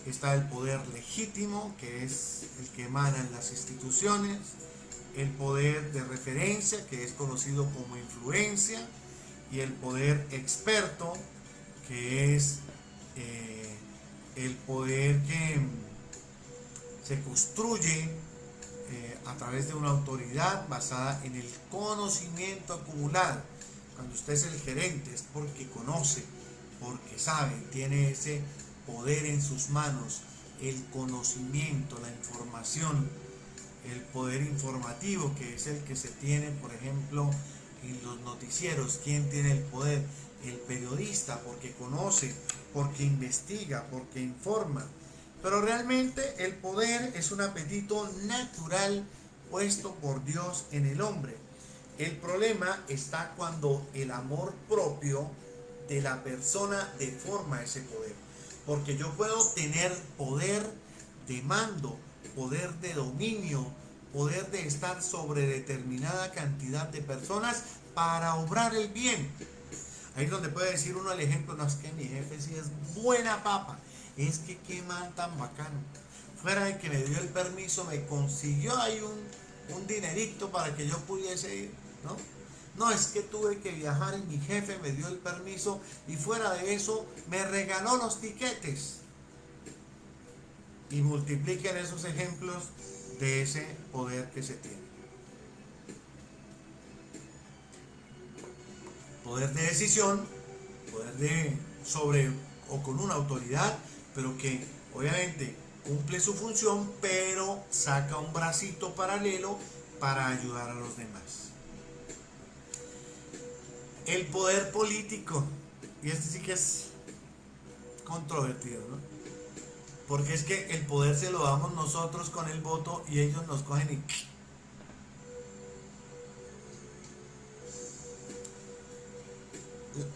está el poder legítimo, que es el que emana en las instituciones, el poder de referencia, que es conocido como influencia, y el poder experto, que es el poder que se construye a través de una autoridad basada en el conocimiento acumulado. Cuando usted es el gerente es porque conoce, porque sabe, tiene ese poder en sus manos, el conocimiento, la información, el poder informativo, que es el que se tiene, por ejemplo, en los noticieros. ¿Quién tiene el poder? El periodista, porque conoce, porque investiga, porque informa. Pero realmente el poder es un apetito natural puesto por Dios en el hombre. El problema está cuando el amor propio de la persona deforma ese poder. Porque yo puedo tener poder de mando, poder de dominio, poder de estar sobre determinada cantidad de personas para obrar el bien. Ahí es donde puede decir uno el ejemplo, no, es que mi jefe sí es buena papa, es que qué man tan bacano. Fuera de que me dio el permiso, me consiguió ahí un dinerito para que yo pudiese ir, ¿no? No, es que tuve que viajar y mi jefe me dio el permiso y fuera de eso me regaló los tiquetes. Y multipliquen esos ejemplos de ese poder que se tiene. Poder de decisión, poder de sobre o con una autoridad, pero que obviamente cumple su función, pero saca un bracito paralelo para ayudar a los demás. El poder político, y este sí que es controvertido, ¿no? Porque es que el poder se lo damos nosotros con el voto y ellos nos cogen y...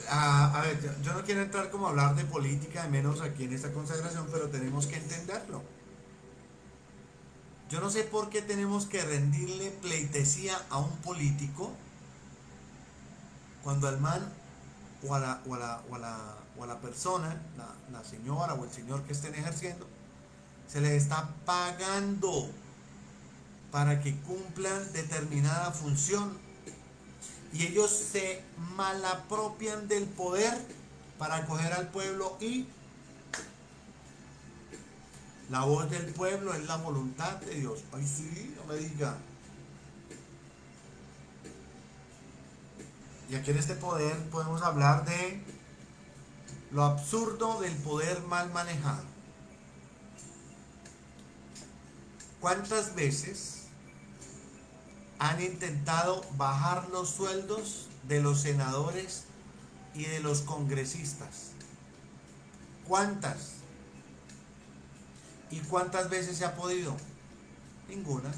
A ver, yo no quiero entrar como a hablar de política, de menos aquí en esta consagración, pero tenemos que entenderlo. Yo no sé por qué tenemos que rendirle pleitesía a un político cuando al man o a la persona, la señora o el señor que estén ejerciendo, se les está pagando para que cumplan determinada función y ellos se malapropian del poder para acoger al pueblo y la voz del pueblo es la voluntad de Dios. Ay, sí, no me diga. Y aquí en este poder podemos hablar de lo absurdo del poder mal manejado. ¿Cuántas veces han intentado bajar los sueldos de los senadores y de los congresistas? ¿Cuántas? ¿Y cuántas veces se ha podido? Ninguna.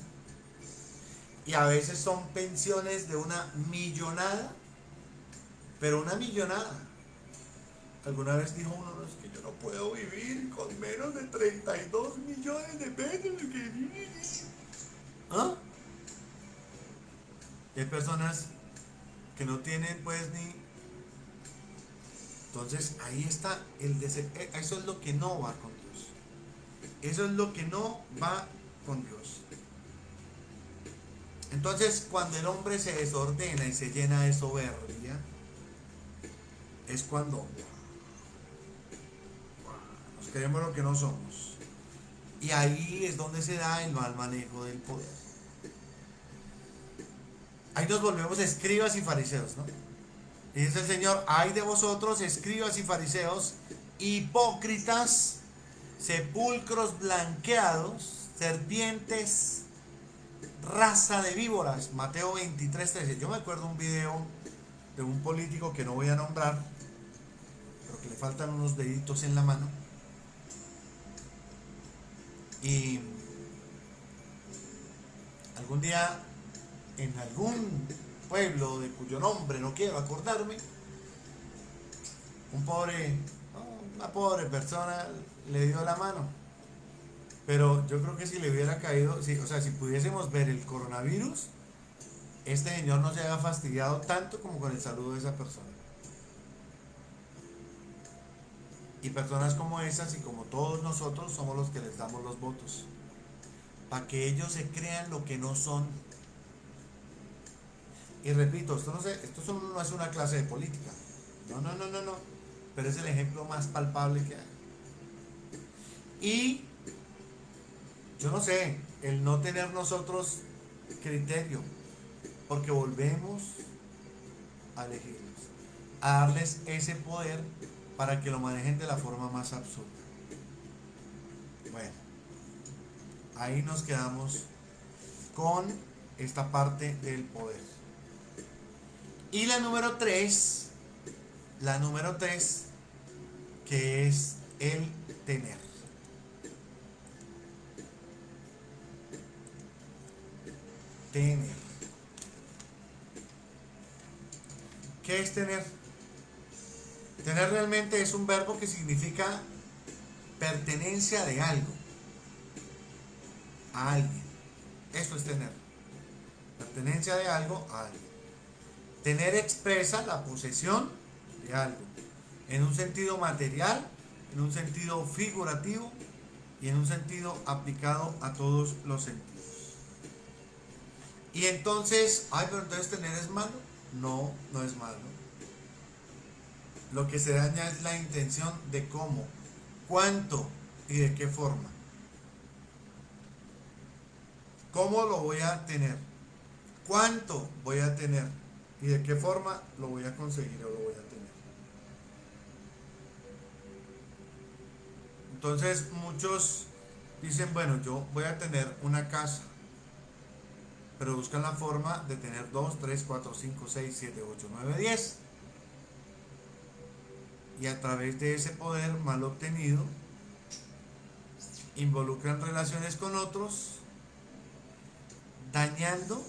Y a veces son pensiones de una millonada, pero una millonada. Alguna vez dijo uno, no, es que yo no puedo vivir con menos de 32 millones de pesos. ¿Ah? Y hay personas que no tienen pues ni... Entonces ahí está eso es lo que no va con Dios. Eso es lo que no va con Dios. Entonces cuando el hombre se desordena y se llena de soberbia, es cuando nos creemos lo que no somos. Y ahí es donde se da el mal manejo del poder. Ahí nos volvemos escribas y fariseos, ¿no? Y dice el Señor, ay de vosotros, escribas y fariseos, hipócritas, sepulcros blanqueados, serpientes, raza de víboras. Mateo 23:13. Yo me acuerdo un video de un político que no voy a nombrar, pero que le faltan unos deditos en la mano. Y algún día, en algún pueblo de cuyo nombre no quiero acordarme, un pobre, Una pobre persona le dio la mano. Pero yo creo que si le hubiera caído, sí, o sea, si pudiésemos ver el coronavirus, este señor no se haya fastidiado tanto como con el saludo de esa persona. Y personas como esas y como todos nosotros somos los que les damos los votos. Para que ellos se crean lo que no son. Y repito, esto solo no es una clase de política. No, no, no, no, no. Pero es el ejemplo más palpable que hay. Y yo no sé, el no tener nosotros criterio, porque volvemos a elegirlos, a darles ese poder para que lo manejen de la forma más absurda. Bueno, ahí nos quedamos con esta parte del poder. Y la número 3, que es el tener. Tener. ¿Qué es tener? Tener realmente es un verbo que significa pertenencia de algo a alguien. Eso es tener. Pertenencia de algo a alguien. Tener expresa la posesión de algo en un sentido material, en un sentido figurativo y en un sentido aplicado a todos los sentidos. Y entonces, pero entonces tener es malo. No, no es malo. Lo que se daña es la intención de cómo, cuánto y de qué forma. ¿Cómo lo voy a tener? ¿Cuánto voy a tener? ¿Y de qué forma lo voy a conseguir o lo voy a tener? Entonces muchos dicen, bueno, yo voy a tener una casa, pero buscan la forma de tener 2, 3, 4, 5, 6, 7, 8, 9, 10. Y a través de ese poder mal obtenido, involucran relaciones con otros, dañando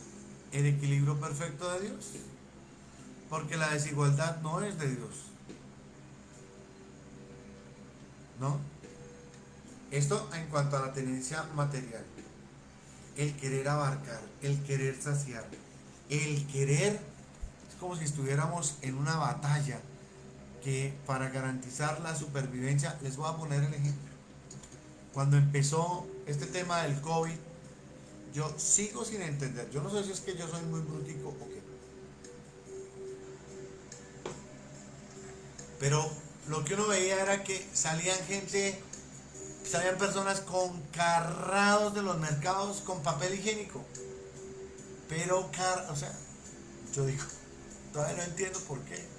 el equilibrio perfecto de Dios. Porque la desigualdad no es de Dios. ¿No? Esto en cuanto a la tenencia material. El querer abarcar, el querer saciar, el querer, es como si estuviéramos en una batalla que para garantizar la supervivencia, les voy a poner el ejemplo. Cuando empezó este tema del COVID, yo sigo sin entender, yo no sé si es que yo soy muy brutico o qué, pero lo que uno veía era que salían personas con carrados de los mercados con papel higiénico, pero o sea, yo digo, todavía no entiendo por qué.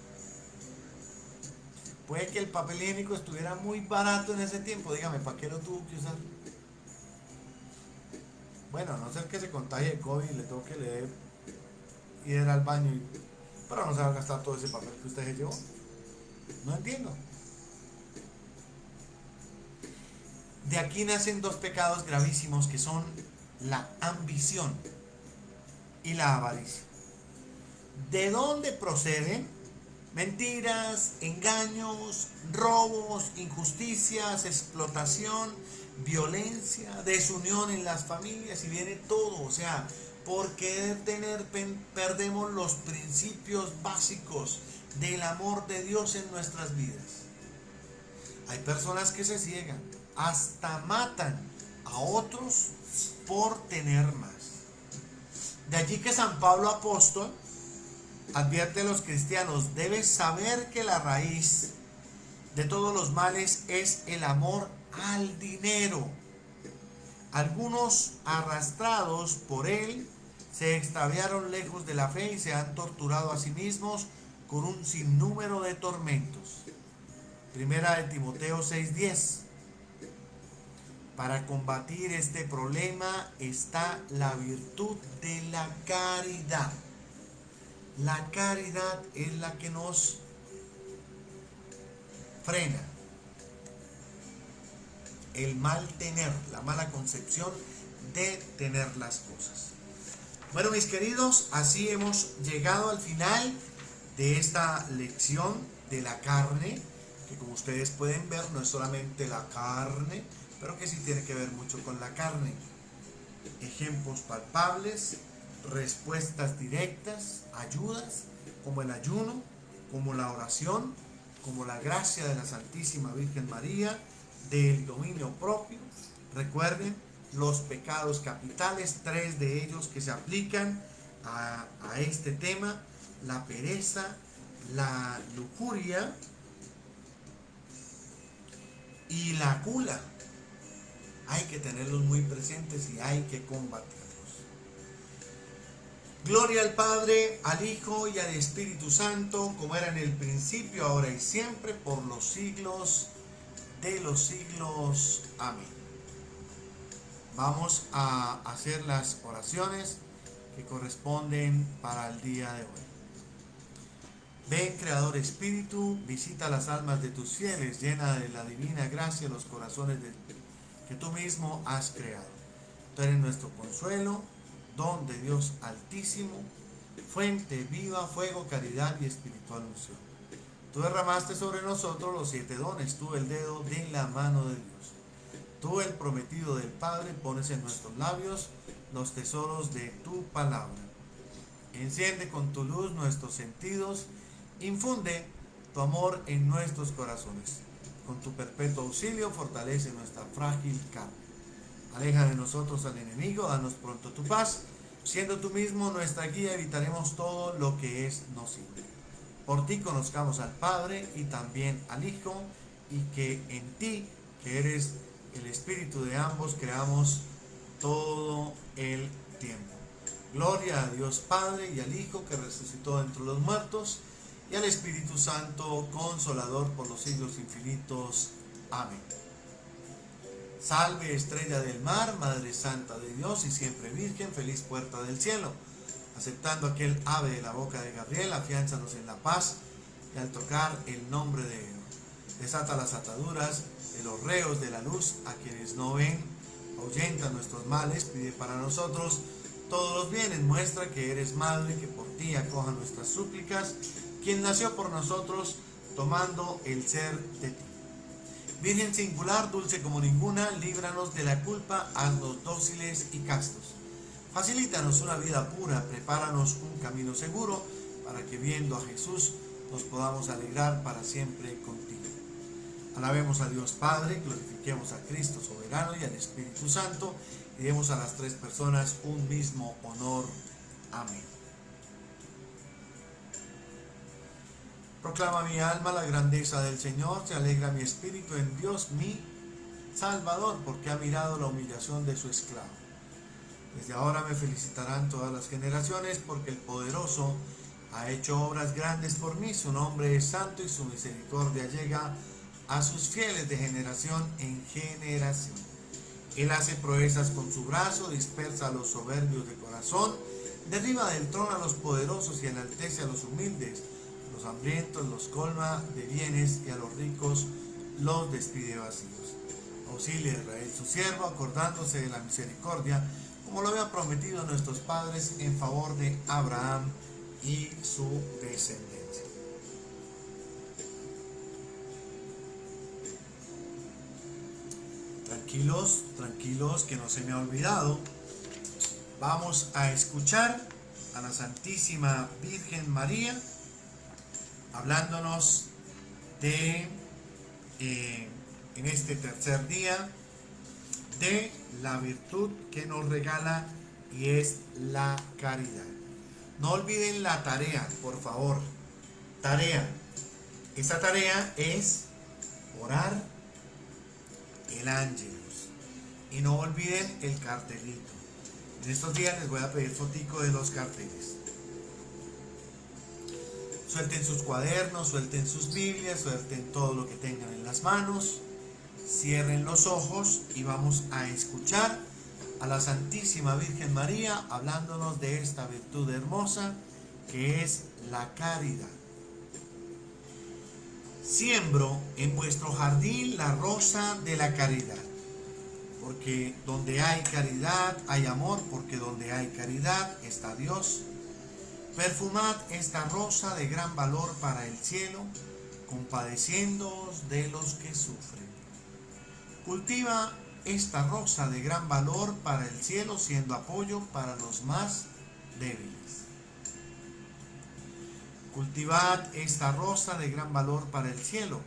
Puede que el papel higiénico estuviera muy barato en ese tiempo, dígame, ¿para qué lo tuvo que usar? Bueno, a no ser que se contagie de COVID y le toque leer ir al baño, pero no se va a gastar todo ese papel que usted se llevó. No entiendo. De aquí nacen dos pecados gravísimos que son la ambición y la avaricia. ¿De dónde proceden? Mentiras, engaños, robos, injusticias, explotación, violencia, desunión en las familias y viene todo. O sea, por querer tener, perdemos los principios básicos del amor de Dios en nuestras vidas. Hay personas que se ciegan, hasta matan a otros por tener más. De allí que San Pablo apóstol advierte a los cristianos, debes saber que la raíz de todos los males es el amor al dinero. Algunos, arrastrados por él, se extraviaron lejos de la fe y se han torturado a sí mismos con un sinnúmero de tormentos. Primera de Timoteo 6:10. Para combatir este problema está la virtud de la caridad. La caridad es la que nos frena el mal tener, la mala concepción de tener las cosas. Bueno, mis queridos, así hemos llegado al final de esta lección de la carne, que como ustedes pueden ver no es solamente la carne, pero que sí tiene que ver mucho con la carne. Ejemplos palpables, respuestas directas, ayudas, como el ayuno, como la oración, como la gracia de la Santísima Virgen María, del dominio propio. Recuerden los pecados capitales, 3 de ellos que se aplican a este tema: la pereza, la lujuria y la gula. Hay que tenerlos muy presentes y hay que combatirlos. Gloria al Padre, al Hijo y al Espíritu Santo, como era en el principio, ahora y siempre, por los siglos de los siglos. Amén. Vamos a hacer las oraciones que corresponden para el día de hoy. Ven, Creador Espíritu, visita las almas de tus fieles, llena de la divina gracia los corazones que tú mismo has creado. Tú eres nuestro consuelo, don de Dios Altísimo, fuente viva, fuego, caridad y espiritual unción. Tú derramaste sobre nosotros los 7 dones, tú el dedo de la mano de Dios. Tú, el prometido del Padre, pones en nuestros labios los tesoros de tu palabra. Enciende con tu luz nuestros sentidos, infunde tu amor en nuestros corazones. Con tu perpetuo auxilio fortalece nuestra frágil carne. Aleja de nosotros al enemigo, danos pronto tu paz. Siendo tú mismo nuestra guía, evitaremos todo lo que es nocivo. Por ti conozcamos al Padre y también al Hijo, y que en ti, que eres el Espíritu de ambos, creamos todo el tiempo. Gloria a Dios Padre y al Hijo que resucitó entre los muertos, y al Espíritu Santo, Consolador por los siglos infinitos. Amén. Salve, estrella del mar, Madre Santa de Dios y siempre Virgen, feliz puerta del cielo. Aceptando aquel ave de la boca de Gabriel, afiánzanos en la paz, y al tocar el nombre de Dios, desata las ataduras de los reos de la luz, a quienes no ven, ahuyenta nuestros males, pide para nosotros todos los bienes, muestra que eres madre, que por ti acoja nuestras súplicas, quien nació por nosotros, tomando el ser de ti. Virgen singular, dulce como ninguna, líbranos de la culpa, haznos dóciles y castos. Facilítanos una vida pura, prepáranos un camino seguro, para que viendo a Jesús nos podamos alegrar para siempre contigo. Alabemos a Dios Padre, glorifiquemos a Cristo soberano y al Espíritu Santo, y demos a las 3 personas un mismo honor. Amén. Proclama mi alma la grandeza del Señor, se alegra mi espíritu en Dios mi Salvador, porque ha mirado la humillación de su esclavo. Desde ahora me felicitarán todas las generaciones, porque el poderoso ha hecho obras grandes por mí. Su nombre es santo y su misericordia llega a sus fieles de generación en generación. Él hace proezas con su brazo, dispersa a los soberbios de corazón, derriba del trono a los poderosos y enaltece a los humildes. A los hambrientos los colma de bienes y a los ricos los despide vacíos. Auxilia a Israel su siervo, acordándose de la misericordia, como lo había prometido a nuestros padres, en favor de Abraham y su descendencia. Tranquilos, tranquilos, que no se me ha olvidado. Vamos a escuchar a la Santísima Virgen María hablándonos de, en este tercer día, de la virtud que nos regala, y es la caridad. No olviden la tarea, por favor. Tarea. Esa tarea es orar el ángelus. Y no olviden el cartelito. En estos días les voy a pedir fotico de los carteles. Suelten sus cuadernos, suelten sus Biblias, suelten todo lo que tengan en las manos. Cierren los ojos y vamos a escuchar a la Santísima Virgen María hablándonos de esta virtud hermosa que es la caridad. Siembro en vuestro jardín la rosa de la caridad, porque donde hay caridad hay amor, porque donde hay caridad está Dios. Perfumad esta rosa de gran valor para el cielo, compadeciéndoos de los que sufren. Cultiva esta rosa de gran valor para el cielo, siendo apoyo para los más débiles. Cultivad esta rosa de gran valor para el cielo,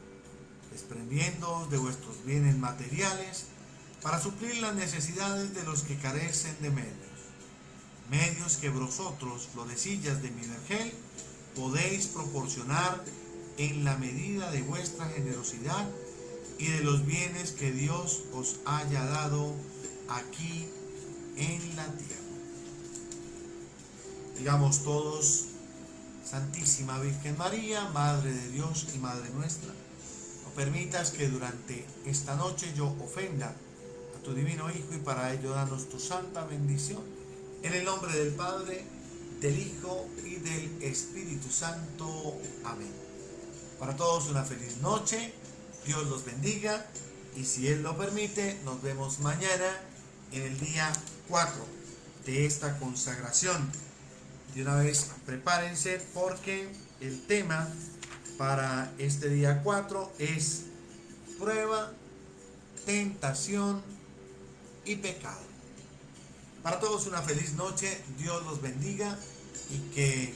desprendiéndoos de vuestros bienes materiales para suplir las necesidades de los que carecen de medios que vosotros, florecillas de mi vergel, podéis proporcionar en la medida de vuestra generosidad y de los bienes que Dios os haya dado aquí en la tierra. Digamos todos: Santísima Virgen María, Madre de Dios y Madre nuestra, no permitas que durante esta noche yo ofenda a tu divino Hijo, y para ello danos tu santa bendición. En el nombre del Padre, del Hijo y del Espíritu Santo. Amén. Para todos una feliz noche, Dios los bendiga, y si Él lo permite, nos vemos mañana en el día 4 de esta consagración. De una vez prepárense, porque el tema para este día 4 es prueba, tentación y pecado. Para todos una feliz noche, Dios los bendiga, y que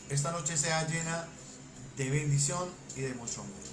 esta noche sea llena de bendición y de mucho amor.